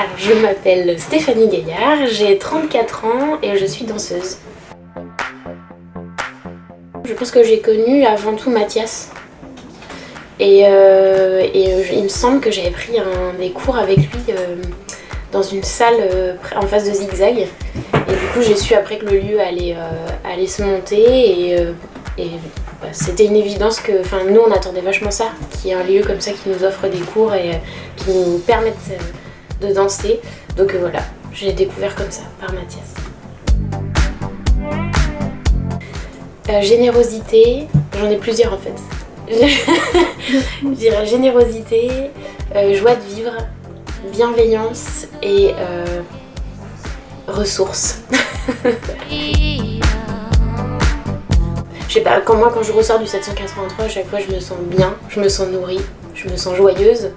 Alors je m'appelle Stéphanie Gaillard, j'ai 34 ans et je suis danseuse. Je pense que j'ai connu avant tout Mathias. Il me semble que j'avais pris des cours avec lui dans une salle en face de Zigzag. Et du coup j'ai su après que le lieu allait se monter c'était une évidence que, nous on attendait vachement ça, qu'il y ait un lieu comme ça qui nous offre des cours et qui nous permette de danser. Donc voilà, j'ai découvert comme ça, par Mathias. Générosité, j'en ai plusieurs en fait. Je dirais générosité, joie de vivre, bienveillance et ressources. Je sais pas, quand je ressors du 783, à chaque fois je me sens bien, je me sens nourrie, je me sens joyeuse.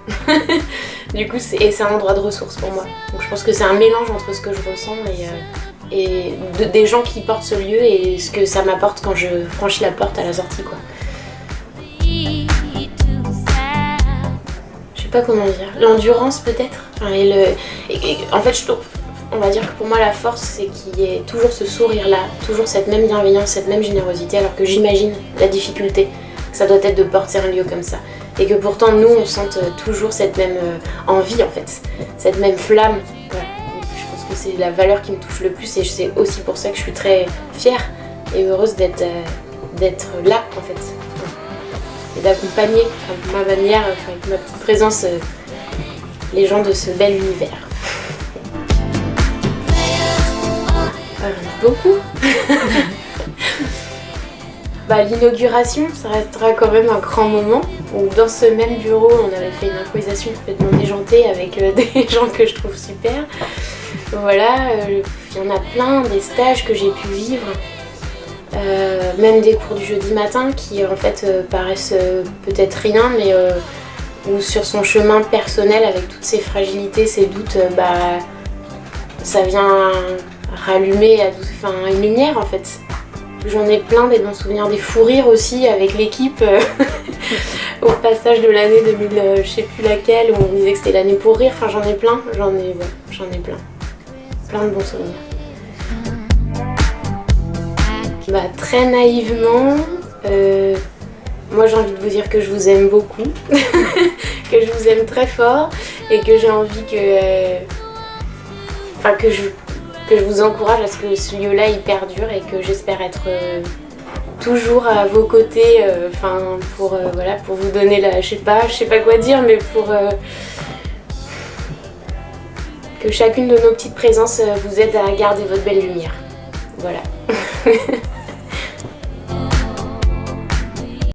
Du coup, c'est un endroit de ressources pour moi. Donc je pense que c'est un mélange entre ce que je ressens et des gens qui portent ce lieu et ce que ça m'apporte quand je franchis la porte à la sortie, quoi. Je sais pas comment dire. L'endurance peut-être. En fait, on va dire que pour moi la force c'est qu'il y ait toujours ce sourire là, toujours cette même bienveillance, cette même générosité, alors que j'imagine la difficulté que ça doit être de porter un lieu comme ça. Et que pourtant nous on sente toujours cette même envie en fait, cette même flamme. Voilà. Je pense que c'est la valeur qui me touche le plus et c'est aussi pour ça que je suis très fière et heureuse d'être là en fait. Et d'accompagner avec ma manière, avec ma petite présence, les gens de ce bel univers. Beaucoup. L'inauguration, ça restera quand même un grand moment où dans ce même bureau on avait fait une improvisation complètement déjantée avec des gens que je trouve super. Voilà, il y en a plein, des stages que j'ai pu vivre, même des cours du jeudi matin qui en fait paraissent peut-être rien, mais où sur son chemin personnel avec toutes ses fragilités, ses doutes, ça vient rallumer une lumière en fait. J'en ai plein des bons souvenirs, des fous rires aussi avec l'équipe au passage de l'année 2000, je sais plus laquelle, où on disait que c'était l'année pour rire. J'en ai plein, j'en ai plein de bons souvenirs. Très naïvement, moi j'ai envie de vous dire que je vous aime beaucoup, que je vous aime très fort et que j'ai envie que je vous encourage à ce que ce lieu-là il perdure et que j'espère être toujours à vos côtés, pour vous donner je sais pas quoi dire, mais pour que chacune de nos petites présences vous aide à garder votre belle lumière. Voilà.